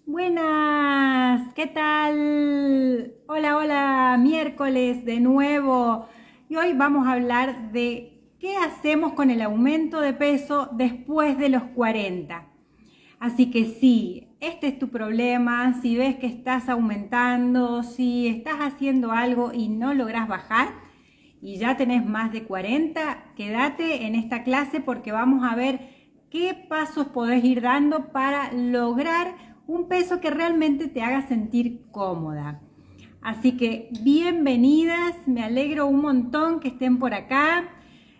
Buenas, ¿qué tal? Hola, hola, miércoles de nuevo. Y hoy vamos a hablar de qué hacemos con el aumento de peso después de los 40. Así que sí, este es tu problema, si ves que estás aumentando, si estás haciendo algo y no lográs bajar y ya tenés más de 40, quédate en esta clase porque vamos a ver qué pasos podés ir dando para lograr un peso que realmente te haga sentir cómoda. Así que bienvenidas, me alegro un montón que estén por acá.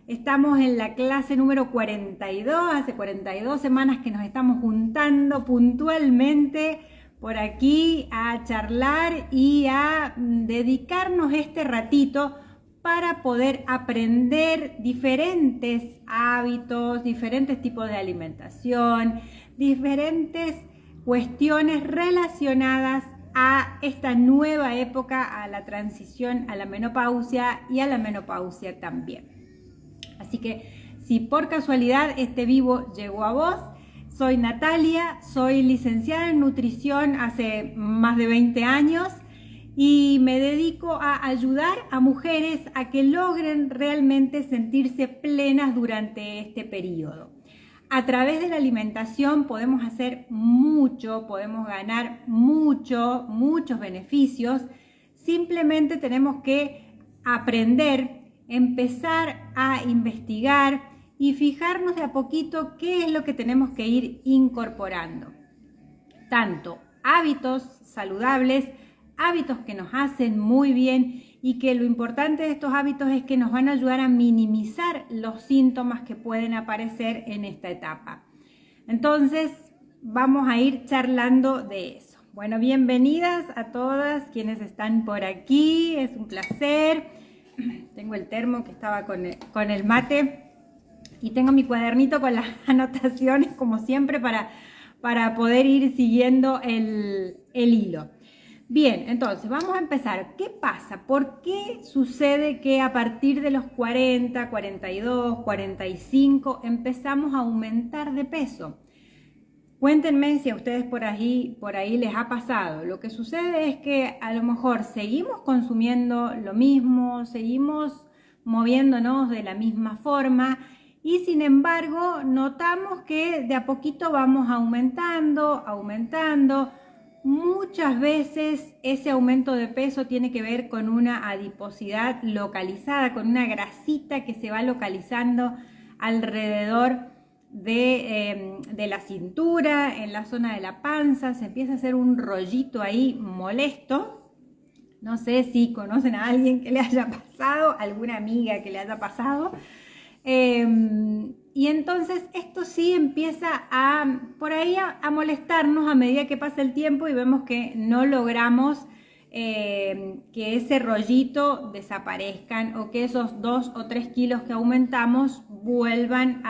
Estamos en la clase número 42, hace 42 semanas que nos estamos juntando puntualmente por aquí a charlar y a dedicarnos este ratito para poder aprender diferentes hábitos, diferentes tipos de alimentación, diferentes cuestiones relacionadas a esta nueva época, a la transición a la menopausia y a la menopausia también. Así que si por casualidad este vivo llegó a vos, soy Natalia, soy licenciada en nutrición hace más de 20 años y me dedico a ayudar a mujeres a que logren realmente sentirse plenas durante este periodo. A través de la alimentación podemos hacer mucho, podemos ganar muchos beneficios. Simplemente tenemos que aprender, empezar a investigar y fijarnos de a poquito qué es lo que tenemos que ir incorporando. Tanto hábitos saludables, hábitos que nos hacen muy bien y que lo importante de estos hábitos es que nos van a ayudar a minimizar los síntomas que pueden aparecer en esta etapa. Entonces, vamos a ir charlando de eso. Bueno, bienvenidas a todas quienes están por aquí, es un placer. Tengo el termo que estaba con el mate y tengo mi cuadernito con las anotaciones como siempre para poder ir siguiendo el hilo. Bien, entonces vamos a empezar. ¿Qué pasa? ¿Por qué sucede que a partir de los 40, 42, 45 empezamos a aumentar de peso? Cuéntenme si a ustedes por ahí les ha pasado. Lo que sucede es que a lo mejor seguimos consumiendo lo mismo, seguimos moviéndonos de la misma forma y sin embargo notamos que de a poquito vamos aumentando. Muchas veces ese aumento de peso tiene que ver con una adiposidad localizada, con una grasita que se va localizando alrededor de la cintura, en la zona de la panza, se empieza a hacer un rollito ahí molesto. No sé si conocen a alguien que le haya pasado, alguna amiga que le haya pasado. Y entonces esto sí empieza por ahí a molestarnos a medida que pasa el tiempo y vemos que no logramos que ese rollito desaparezcan o que esos 2 o 3 kilos que aumentamos vuelvan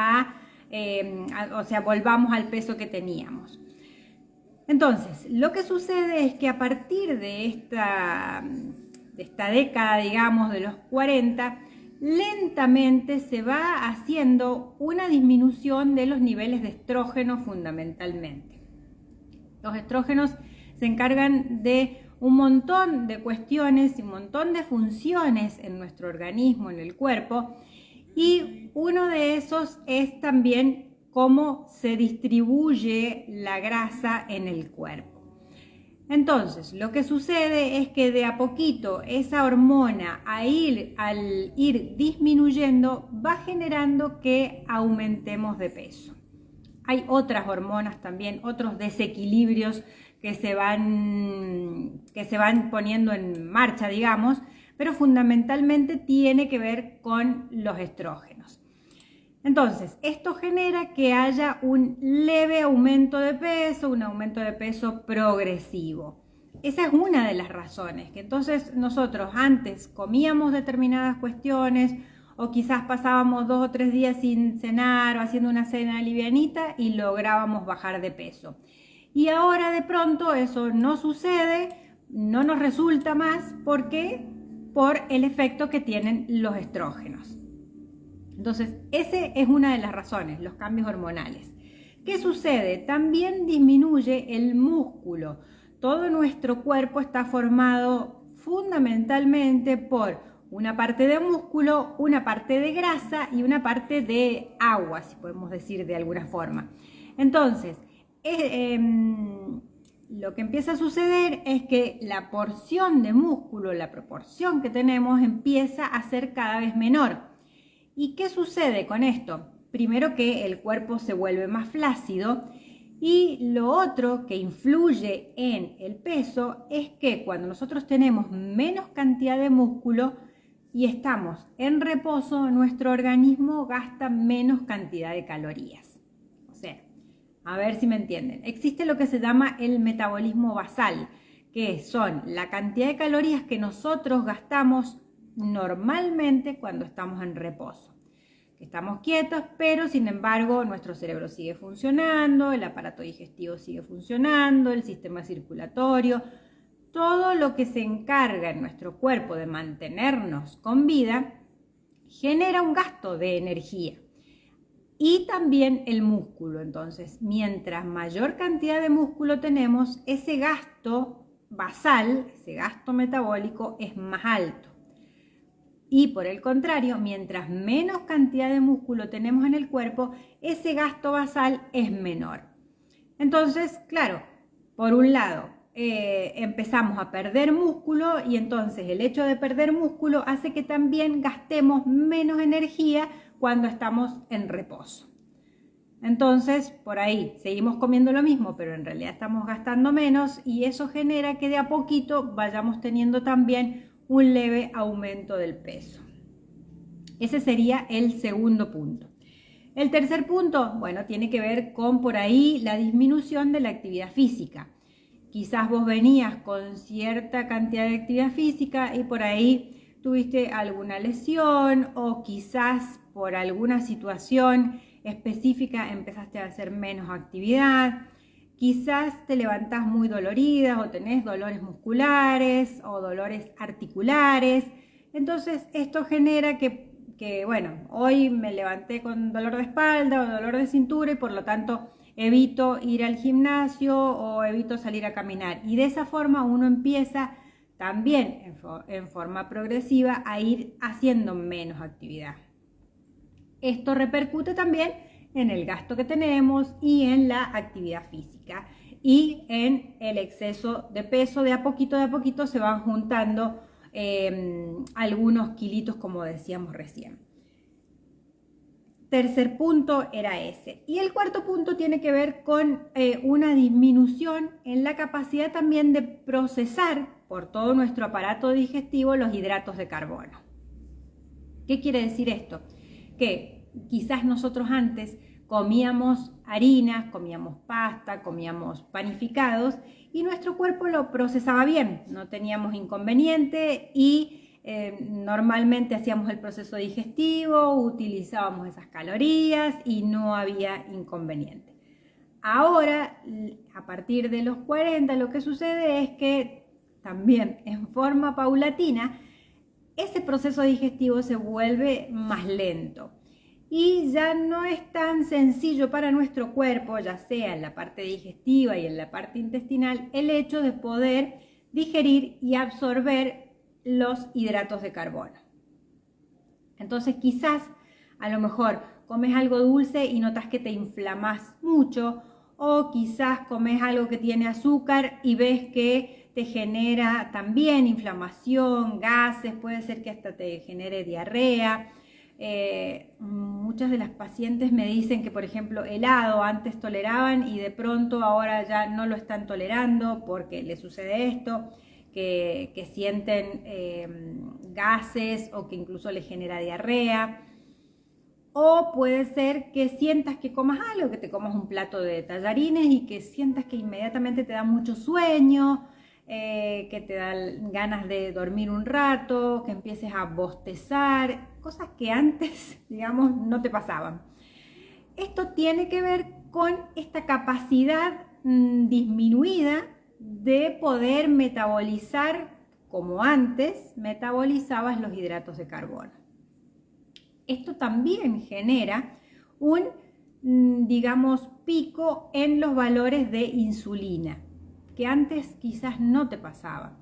volvamos al peso que teníamos. Entonces, lo que sucede es que a partir de esta década, digamos, de los 40, lentamente se va haciendo una disminución de los niveles de estrógeno fundamentalmente. Los estrógenos se encargan de un montón de cuestiones y un montón de funciones en nuestro organismo, en el cuerpo, y uno de esos es también cómo se distribuye la grasa en el cuerpo. Entonces, lo que sucede es que de a poquito esa hormona al ir disminuyendo va generando que aumentemos de peso. Hay otras hormonas también, otros desequilibrios que se van poniendo en marcha, digamos, pero fundamentalmente tiene que ver con los estrógenos. Entonces, esto genera que haya un leve aumento de peso, un aumento de peso progresivo. Esa es una de las razones, que entonces nosotros antes comíamos determinadas cuestiones o quizás pasábamos 2 o 3 días sin cenar o haciendo una cena livianita y lográbamos bajar de peso. Y ahora de pronto eso no sucede, no nos resulta más, ¿por qué? Por el efecto que tienen los estrógenos. Entonces, esa es una de las razones, los cambios hormonales. ¿Qué sucede? También disminuye el músculo. Todo nuestro cuerpo está formado fundamentalmente por una parte de músculo, una parte de grasa y una parte de agua, si podemos decir de alguna forma. Entonces, lo que empieza a suceder es que la porción de músculo, la proporción que tenemos, empieza a ser cada vez menor. ¿Y qué sucede con esto? Primero que el cuerpo se vuelve más flácido y lo otro que influye en el peso es que cuando nosotros tenemos menos cantidad de músculo y estamos en reposo, nuestro organismo gasta menos cantidad de calorías. O sea, a ver si me entienden. Existe lo que se llama el metabolismo basal, que son la cantidad de calorías que nosotros gastamos normalmente cuando estamos en reposo. Estamos quietos, pero sin embargo nuestro cerebro sigue funcionando, el aparato digestivo sigue funcionando, el sistema circulatorio, todo lo que se encarga en nuestro cuerpo de mantenernos con vida genera un gasto de energía. Y también el músculo. Entonces, mientras mayor cantidad de músculo tenemos, ese gasto basal, ese gasto metabólico es más alto. Y por el contrario, mientras menos cantidad de músculo tenemos en el cuerpo, ese gasto basal es menor. Entonces, claro, por un lado, empezamos a perder músculo y entonces el hecho de perder músculo hace que también gastemos menos energía cuando estamos en reposo. Entonces, por ahí seguimos comiendo lo mismo, pero en realidad estamos gastando menos y eso genera que de a poquito vayamos teniendo también un leve aumento del peso. Ese sería el segundo punto. El tercer punto, bueno, tiene que ver con por ahí la disminución de la actividad física. Quizás vos venías con cierta cantidad de actividad física y por ahí tuviste alguna lesión o quizás por alguna situación específica empezaste a hacer menos actividad. Quizás te levantás muy dolorida o tenés dolores musculares o dolores articulares. Entonces esto genera que bueno, hoy me levanté con dolor de espalda o dolor de cintura y por lo tanto evito ir al gimnasio o evito salir a caminar. Y de esa forma uno empieza también en forma progresiva a ir haciendo menos actividad. Esto repercute también en el gasto que tenemos y en la actividad física y en el exceso de peso. De a poquito se van juntando algunos kilitos, como decíamos recién. Tercer punto era ese. Y el cuarto punto tiene que ver con una disminución en la capacidad también de procesar por todo nuestro aparato digestivo los hidratos de carbono. ¿Qué quiere decir esto? Que quizás nosotros antes comíamos harinas, comíamos pasta, comíamos panificados y nuestro cuerpo lo procesaba bien, no teníamos inconveniente y normalmente hacíamos el proceso digestivo, utilizábamos esas calorías y no había inconveniente. Ahora, a partir de los 40, lo que sucede es que también en forma paulatina, ese proceso digestivo se vuelve más lento. Y ya no es tan sencillo para nuestro cuerpo, ya sea en la parte digestiva y en la parte intestinal, el hecho de poder digerir y absorber los hidratos de carbono. Entonces quizás a lo mejor comes algo dulce y notas que te inflamas mucho, o quizás comes algo que tiene azúcar y ves que te genera también inflamación, gases, puede ser que hasta te genere diarrea. Muchas de las pacientes me dicen que, por ejemplo, helado antes toleraban y de pronto ahora ya no lo están tolerando porque les sucede esto, que sienten gases o que incluso les genera diarrea. O puede ser que sientas que comas algo, que te comas un plato de tallarines y que sientas que inmediatamente te da mucho sueño, que te dan ganas de dormir un rato, que empieces a bostezar, cosas que antes, digamos, no te pasaban. Esto tiene que ver con esta capacidad disminuida de poder metabolizar como antes metabolizabas los hidratos de carbono. Esto también genera un, digamos, pico en los valores de insulina, que antes quizás no te pasaba.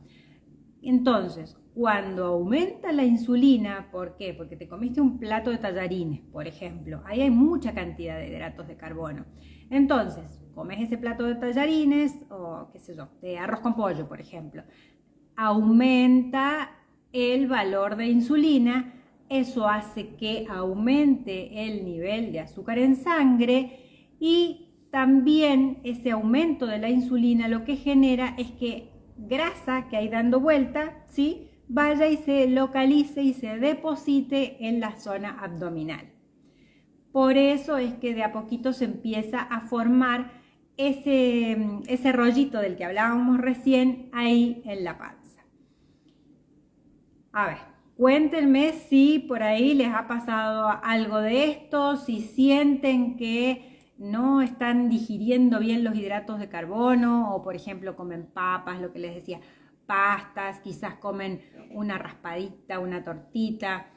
Entonces, cuando aumenta la insulina, ¿por qué? Porque te comiste un plato de tallarines, por ejemplo. Ahí hay mucha cantidad de hidratos de carbono. Entonces, comes ese plato de tallarines o qué sé yo, de arroz con pollo, por ejemplo. Aumenta el valor de insulina. Eso hace que aumente el nivel de azúcar en sangre y también ese aumento de la insulina lo que genera es que grasa que hay dando vuelta, ¿sí?, vaya y se localice y se deposite en la zona abdominal. Por eso es que de a poquito se empieza a formar ese rollito del que hablábamos recién ahí en la panza. A ver, cuéntenme si por ahí les ha pasado algo de esto, si sienten que no están digiriendo bien los hidratos de carbono o por ejemplo comen papas, lo que les decía, pastas, quizás comen una raspadita, una tortita,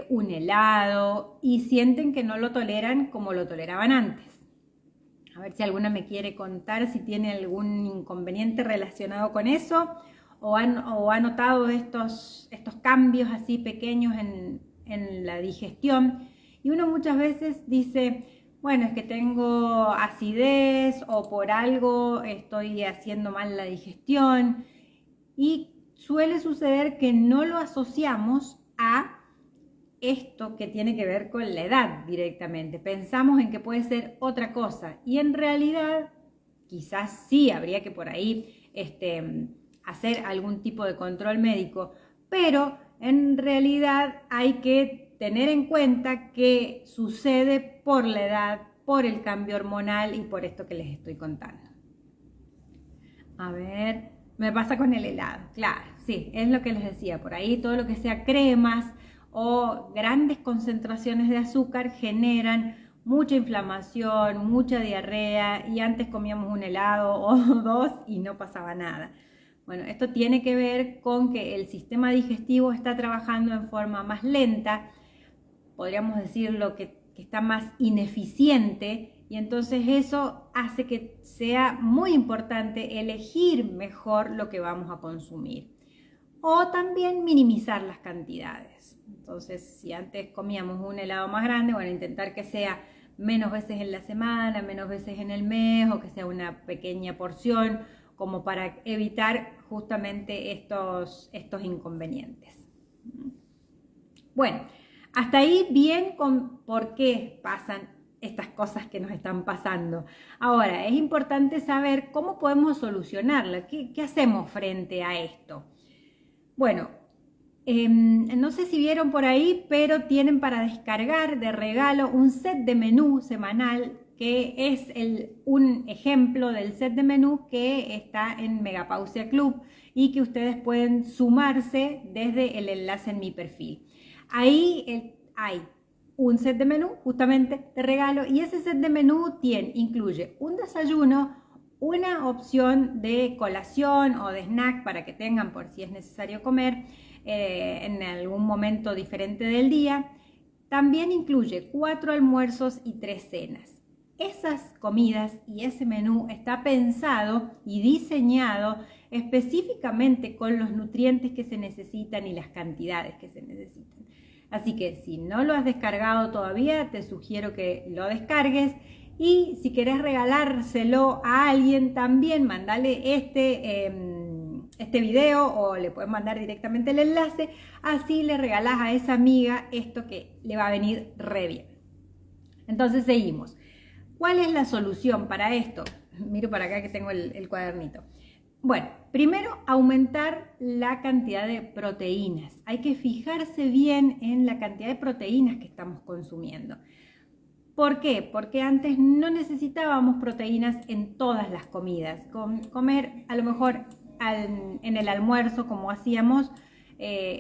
un helado y sienten que no lo toleran como lo toleraban antes. A ver si alguna me quiere contar si tiene algún inconveniente relacionado con eso o ha notado estos cambios así pequeños en la digestión. Y uno muchas veces dice, bueno, es que tengo acidez o por algo estoy haciendo mal la digestión. Y suele suceder que no lo asociamos a esto que tiene que ver con la edad directamente. Pensamos en que puede ser otra cosa y en realidad quizás sí habría que por ahí hacer algún tipo de control médico, pero en realidad hay que tener en cuenta que sucede por la edad, por el cambio hormonal y por esto que les estoy contando. A ver, me pasa con el helado, claro, sí, es lo que les decía, por ahí todo lo que sea cremas o grandes concentraciones de azúcar generan mucha inflamación, mucha diarrea y antes comíamos un helado o dos y no pasaba nada. Bueno, esto tiene que ver con que el sistema digestivo está trabajando en forma más lenta, podríamos decirlo que está más ineficiente y entonces eso hace que sea muy importante elegir mejor lo que vamos a consumir o también minimizar las cantidades. Entonces, si antes comíamos un helado más grande, bueno, intentar que sea menos veces en la semana, menos veces en el mes o que sea una pequeña porción como para evitar justamente estos inconvenientes. Bueno, hasta ahí bien con por qué pasan estas cosas que nos están pasando. Ahora, es importante saber cómo podemos solucionarla, qué hacemos frente a esto. Bueno, no sé si vieron por ahí, pero tienen para descargar de regalo un set de menú semanal que es un ejemplo del set de menú que está en Megapausia Club y que ustedes pueden sumarse desde el enlace en mi perfil. Ahí hay un set de menú justamente de regalo y ese set de menú incluye un desayuno, una opción de colación o de snack para que tengan por si es necesario comer en algún momento diferente del día. También incluye 4 almuerzos y 3 cenas. Esas comidas y ese menú está pensado y diseñado específicamente con los nutrientes que se necesitan y las cantidades que se necesitan. Así que si no lo has descargado todavía, te sugiero que lo descargues y si querés regalárselo a alguien también, mandale este video o le puedes mandar directamente el enlace, así le regalás a esa amiga esto que le va a venir re bien. Entonces seguimos. ¿Cuál es la solución para esto? Miro para acá que tengo el cuadernito. Bueno, primero aumentar la cantidad de proteínas. Hay que fijarse bien en la cantidad de proteínas que estamos consumiendo. ¿Por qué? Porque antes no necesitábamos proteínas en todas las comidas. Comer a lo mejor en el almuerzo, como hacíamos,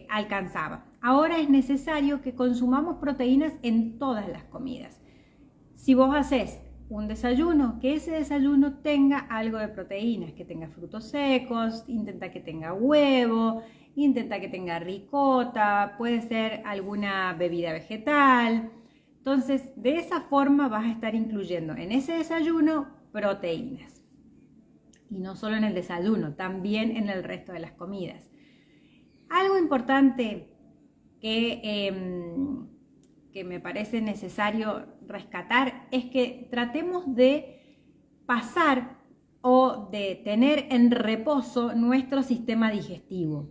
alcanzaba. Ahora es necesario que consumamos proteínas en todas las comidas. Si vos haces un desayuno, que ese desayuno tenga algo de proteínas, que tenga frutos secos, intenta que tenga huevo, intenta que tenga ricota, puede ser alguna bebida vegetal, Entonces, de esa forma vas a estar incluyendo en ese desayuno proteínas. Y no solo en el desayuno, también en el resto de las comidas. Algo importante que me parece necesario rescatar es que tratemos de pasar o de tener en reposo nuestro sistema digestivo.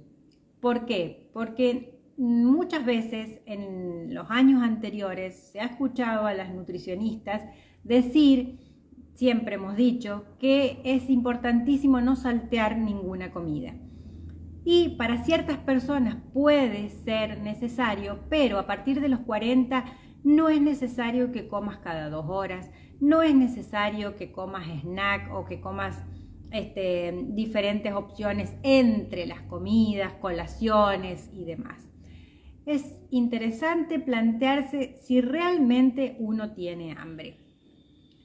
¿Por qué? Porque muchas veces en los años anteriores se ha escuchado a las nutricionistas decir, siempre hemos dicho, que es importantísimo no saltear ninguna comida. Y para ciertas personas puede ser necesario, pero a partir de los 40 no es necesario que comas cada 2 horas, no es necesario que comas snack o que comas diferentes opciones entre las comidas, colaciones y demás. Es interesante plantearse si realmente uno tiene hambre.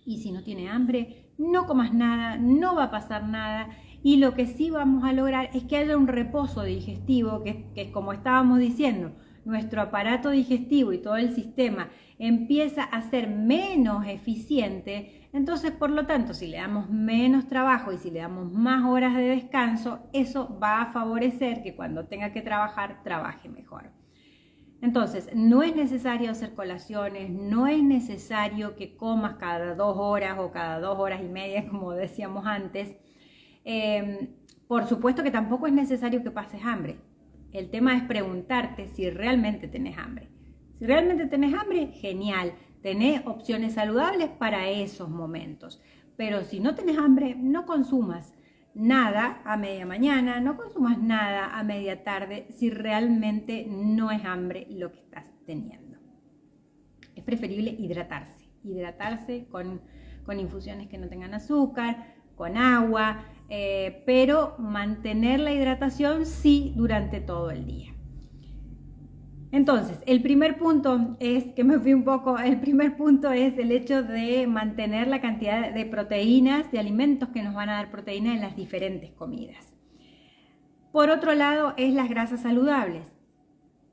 Y si no tiene hambre, no comas nada, no va a pasar nada. Y lo que sí vamos a lograr es que haya un reposo digestivo, que es como estábamos diciendo, nuestro aparato digestivo y todo el sistema empieza a ser menos eficiente. Entonces, por lo tanto, si le damos menos trabajo y si le damos más horas de descanso, eso va a favorecer que cuando tenga que trabajar, trabaje mejor. Entonces, no es necesario hacer colaciones, no es necesario que comas cada 2 horas o cada 2 horas y media, como decíamos antes. Por supuesto que tampoco es necesario que pases hambre. El tema es preguntarte si realmente tenés hambre. Si realmente tenés hambre, genial. Tenés opciones saludables para esos momentos. Pero si no tenés hambre, no consumas nada a media mañana, no consumas nada a media tarde si realmente no es hambre lo que estás teniendo. Es preferible hidratarse con infusiones que no tengan azúcar, con agua, pero mantener la hidratación sí durante todo el día. Entonces, el primer punto es, que me fui un poco, el primer punto es el hecho de mantener la cantidad de proteínas, de alimentos que nos van a dar proteínas en las diferentes comidas. Por otro lado, es las grasas saludables.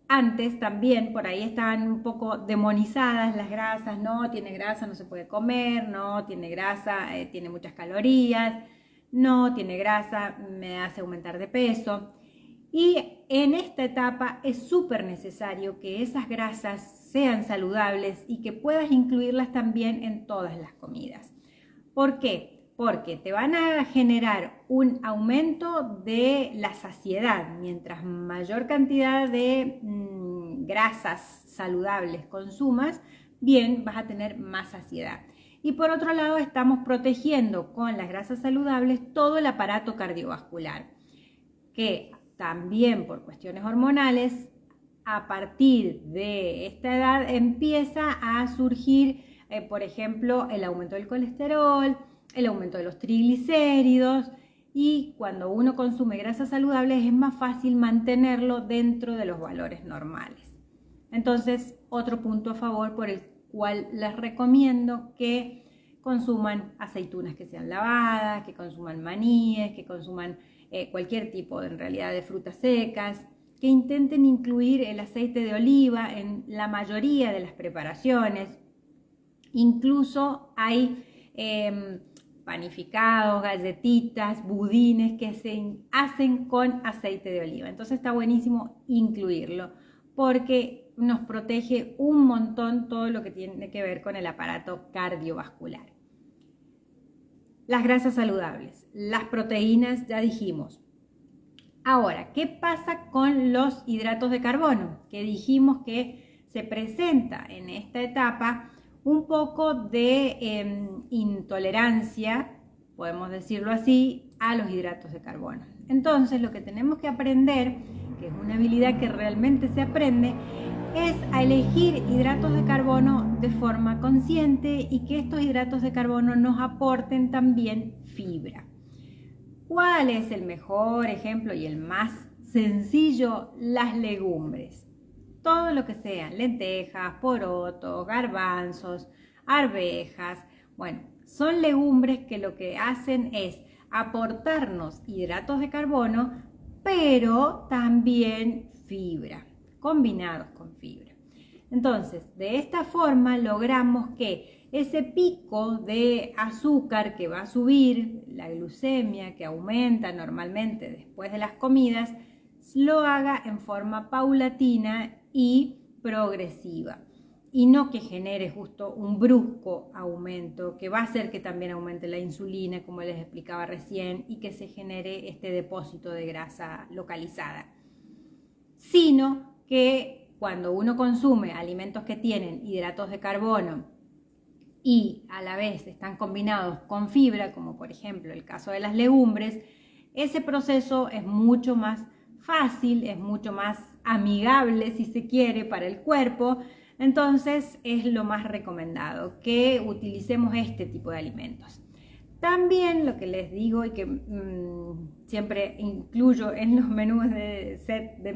Antes también por ahí estaban un poco demonizadas las grasas, no tiene grasa, no se puede comer, no tiene grasa, tiene muchas calorías, no tiene grasa, me hace aumentar de peso. Y en esta etapa es súper necesario que esas grasas sean saludables y que puedas incluirlas también en todas las comidas. ¿Por qué? Porque te van a generar un aumento de la saciedad. Mientras mayor cantidad de grasas saludables consumas, bien, vas a tener más saciedad. Y por otro lado, estamos protegiendo con las grasas saludables todo el aparato cardiovascular, que también por cuestiones hormonales, a partir de esta edad empieza a surgir, por ejemplo, el aumento del colesterol, el aumento de los triglicéridos, y cuando uno consume grasas saludables es más fácil mantenerlo dentro de los valores normales. Entonces, otro punto a favor por el cual les recomiendo que consuman aceitunas que sean lavadas, que consuman maníes, que consuman cualquier tipo en realidad de frutas secas, que intenten incluir el aceite de oliva en la mayoría de las preparaciones. Incluso hay panificados, galletitas, budines que se hacen con aceite de oliva. Entonces está buenísimo incluirlo porque nos protege un montón todo lo que tiene que ver con el aparato cardiovascular. Las grasas saludables, las proteínas, ya dijimos. Ahora, ¿qué pasa con los hidratos de carbono? Que dijimos que se presenta en esta etapa un poco de intolerancia, podemos decirlo así, a los hidratos de carbono. Entonces, lo que tenemos que aprender, que es una habilidad que realmente se aprende, es a elegir hidratos de carbono de forma consciente y que estos hidratos de carbono nos aporten también fibra. ¿Cuál es el mejor ejemplo y el más sencillo? Las legumbres. Todo lo que sean lentejas, porotos, garbanzos, arvejas, bueno, son legumbres que lo que hacen es aportarnos hidratos de carbono, pero también fibra, combinados con fibra. Entonces, de esta forma logramos que ese pico de azúcar que va a subir, la glucemia que aumenta normalmente después de las comidas, lo haga en forma paulatina y progresiva, y no que genere justo un brusco aumento que va a hacer que también aumente la insulina, como les explicaba recién, y que se genere este depósito de grasa localizada, sino que cuando uno consume alimentos que tienen hidratos de carbono y a la vez están combinados con fibra, como por ejemplo el caso de las legumbres, ese proceso es mucho más fácil, es mucho más amigable, si se quiere, para el cuerpo. Entonces es lo más recomendado que utilicemos este tipo de alimentos. También lo que les digo y que siempre incluyo en los menús de set de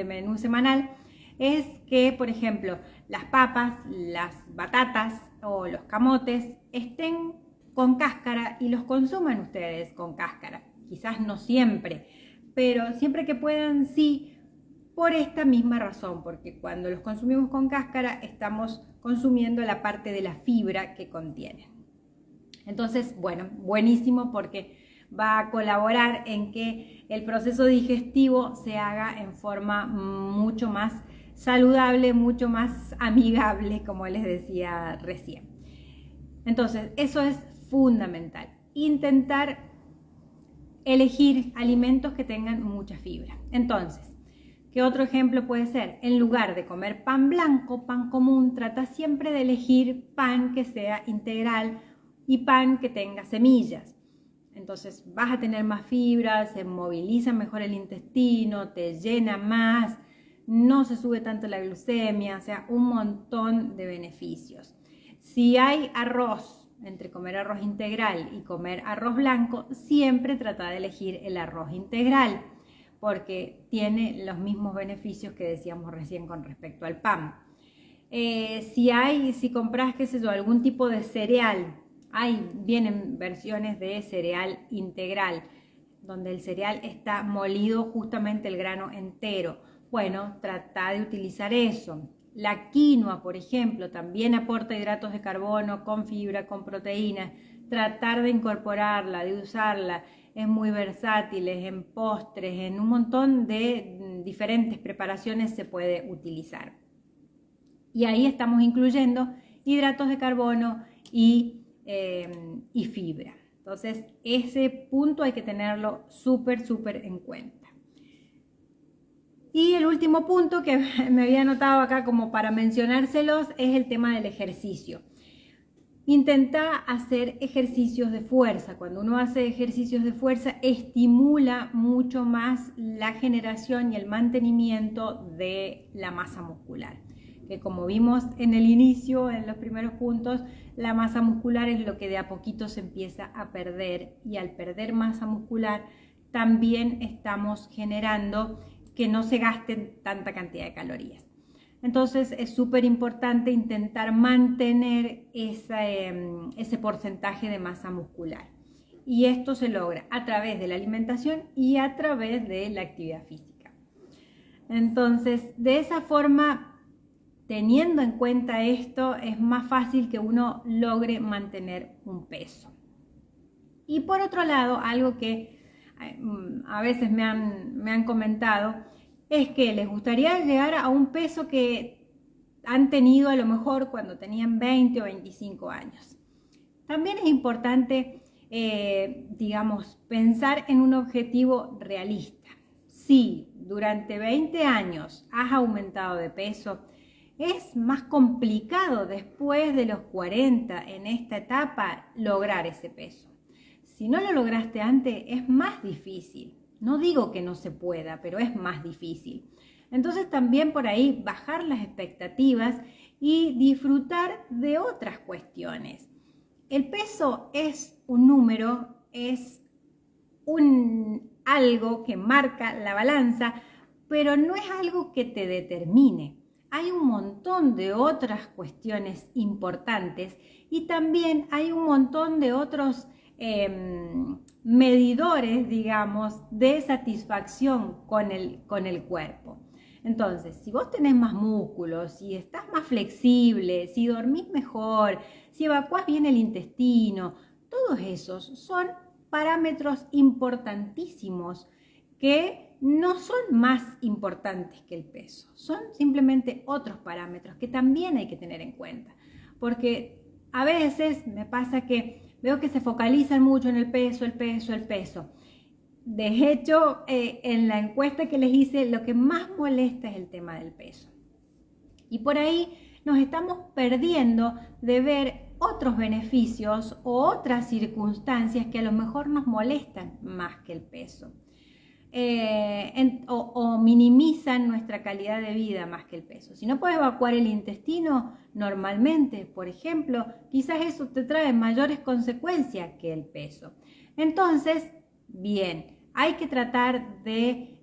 menú semanal es que, por ejemplo, las papas, las batatas o los camotes estén con cáscara y los consuman ustedes con cáscara. Quizás no siempre, pero siempre que puedan sí, por esta misma razón, porque cuando los consumimos con cáscara estamos consumiendo la parte de la fibra que contienen. Entonces, bueno, buenísimo porque va a colaborar en que el proceso digestivo se haga en forma mucho más saludable, mucho más amigable, como les decía recién. Entonces, eso es fundamental. Intentar elegir alimentos que tengan mucha fibra. Entonces, ¿qué otro ejemplo puede ser? En lugar de comer pan blanco, pan común, trata siempre de elegir pan que sea integral y pan que tenga semillas. Entonces vas a tener más fibra, se moviliza mejor el intestino, te llena más, no se sube tanto la glucemia, o sea, un montón de beneficios. Si hay arroz, entre comer arroz integral y comer arroz blanco, siempre trata de elegir el arroz integral, porque tiene los mismos beneficios que decíamos recién con respecto al pan. Si compras, qué sé yo, algún tipo de cereal, vienen versiones de cereal integral, donde el cereal está molido justamente el grano entero. Bueno, trata de utilizar eso. La quinoa, por ejemplo, también aporta hidratos de carbono con fibra, con proteínas. Tratar de incorporarla, de usarla. Es muy versátil, es en postres, en un montón de diferentes preparaciones se puede utilizar. Y ahí estamos incluyendo hidratos de carbono y fibra. Entonces, ese punto hay que tenerlo súper en cuenta. Y el último punto que me había anotado acá como para mencionárselos es el tema del ejercicio. Intenta hacer ejercicios de fuerza. Cuando uno hace ejercicios de fuerza, estimula mucho más la generación y el mantenimiento de la masa muscular. Que como vimos en el inicio, en los primeros puntos, la masa muscular es lo que de a poquito se empieza a perder. Y al perder masa muscular, también estamos generando que no se gasten tanta cantidad de calorías. Entonces es súper importante intentar mantener ese porcentaje de masa muscular. Y esto se logra a través de la alimentación y a través de la actividad física. Entonces, de esa forma, teniendo en cuenta esto, es más fácil que uno logre mantener un peso. Y por otro lado, algo que a veces me han comentado es que les gustaría llegar a un peso que han tenido a lo mejor cuando tenían 20 o 25 años. También es importante, pensar en un objetivo realista. Si durante 20 años has aumentado de peso, es más complicado después de los 40 en esta etapa lograr ese peso. Si no lo lograste antes, es más difícil. No digo que no se pueda, pero es más difícil. Entonces también por ahí bajar las expectativas y disfrutar de otras cuestiones. El peso es un número, es algo que marca la balanza, pero no es algo que te determine. Hay un montón de otras cuestiones importantes y también hay un montón de otros medidores, digamos, de satisfacción con el cuerpo. Entonces, si vos tenés más músculos, si estás más flexible, si dormís mejor, si evacuás bien el intestino, todos esos son parámetros importantísimos que no son más importantes que el peso, son simplemente otros parámetros que también hay que tener en cuenta, porque a veces me pasa que veo que se focalizan mucho en el peso, el peso, el peso. De hecho, en la encuesta que les hice, lo que más molesta es el tema del peso. Y por ahí nos estamos perdiendo de ver otros beneficios o otras circunstancias que a lo mejor nos molestan más que el peso. O minimizan nuestra calidad de vida más que el peso. Si no puedes evacuar el intestino normalmente, por ejemplo, quizás eso te trae mayores consecuencias que el peso. Entonces, bien, hay que tratar de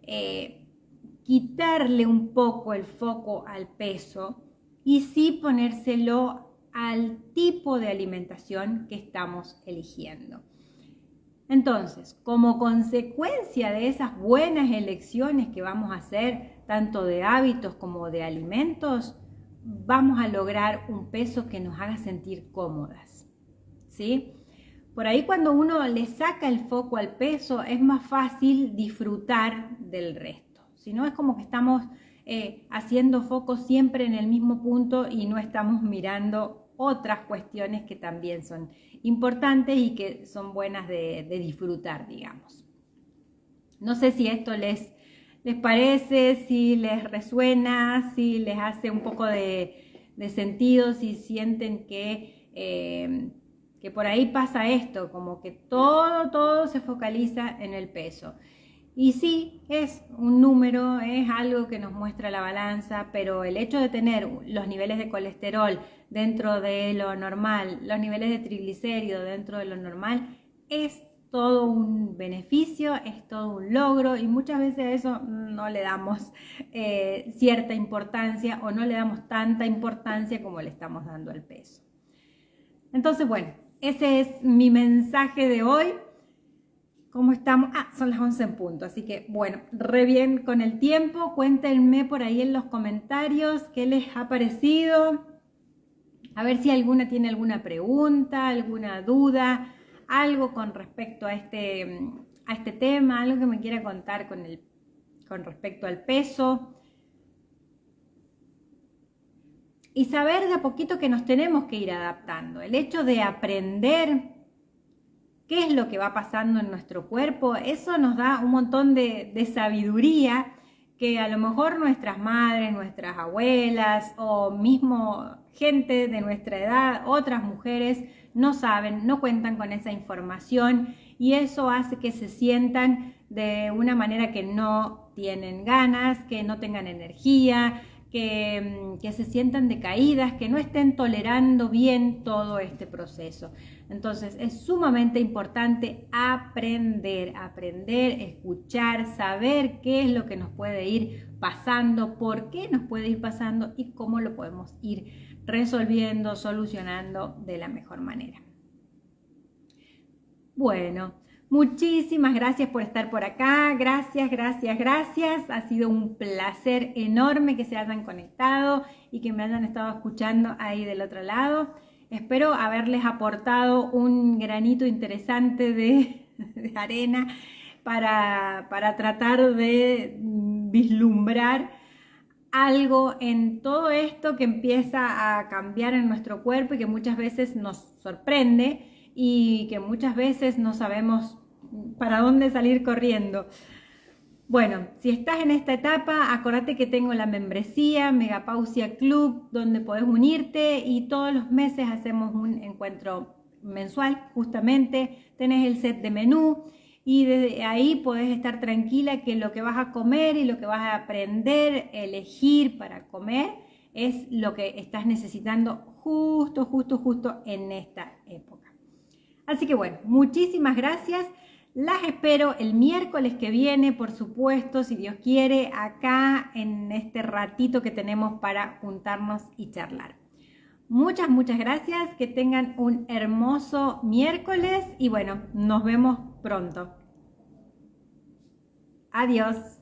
quitarle un poco el foco al peso y sí ponérselo al tipo de alimentación que estamos eligiendo. Entonces, como consecuencia de esas buenas elecciones que vamos a hacer, tanto de hábitos como de alimentos, vamos a lograr un peso que nos haga sentir cómodas, ¿sí? Por ahí cuando uno le saca el foco al peso, es más fácil disfrutar del resto. Si no, es como que estamos haciendo foco siempre en el mismo punto y no estamos mirando otras cuestiones que también son importantes y que son buenas de disfrutar, digamos. No sé si esto les parece, si les resuena, si les hace un poco de sentido, si sienten que por ahí pasa esto, como que todo se focaliza en el peso. Y sí, es un número, es algo que nos muestra la balanza, pero el hecho de tener los niveles de colesterol dentro de lo normal, los niveles de triglicéridos dentro de lo normal, es todo un beneficio, es todo un logro y muchas veces a eso no le damos cierta importancia o no le damos tanta importancia como le estamos dando al peso. Entonces, bueno, ese es mi mensaje de hoy. ¿Cómo estamos? Son las 11 en punto, así que bueno, re bien con el tiempo. Cuéntenme por ahí en los comentarios qué les ha parecido. A ver si alguna tiene alguna pregunta, alguna duda, algo con respecto a este tema, algo que me quiera contar con respecto al peso. Y saber de a poquito que nos tenemos que ir adaptando. El hecho de aprender qué es lo que va pasando en nuestro cuerpo, eso nos da un montón de sabiduría que a lo mejor nuestras madres, nuestras abuelas o mismo gente de nuestra edad, otras mujeres no saben, no cuentan con esa información y eso hace que se sientan de una manera que no tienen ganas, que no tengan energía, que se sientan decaídas, que no estén tolerando bien todo este proceso. Entonces es sumamente importante aprender, escuchar, saber qué es lo que nos puede ir pasando, por qué nos puede ir pasando y cómo lo podemos ir resolviendo, solucionando de la mejor manera. Bueno, muchísimas gracias por estar por acá, gracias. Ha sido un placer enorme que se hayan conectado y que me hayan estado escuchando ahí del otro lado. Espero haberles aportado un granito interesante de arena para tratar de vislumbrar algo en todo esto que empieza a cambiar en nuestro cuerpo y que muchas veces nos sorprende y que muchas veces no sabemos para dónde salir corriendo. Bueno, si estás en esta etapa, acordate que tengo la membresía Megapausia Club, donde podés unirte y todos los meses hacemos un encuentro mensual, justamente. Tenés el set de menú y desde ahí podés estar tranquila que lo que vas a comer y lo que vas a aprender, elegir para comer, es lo que estás necesitando justo en esta época. Así que bueno, muchísimas gracias. Las espero el miércoles que viene, por supuesto, si Dios quiere, acá en este ratito que tenemos para juntarnos y charlar. Muchas gracias, que tengan un hermoso miércoles y bueno, nos vemos pronto. Adiós.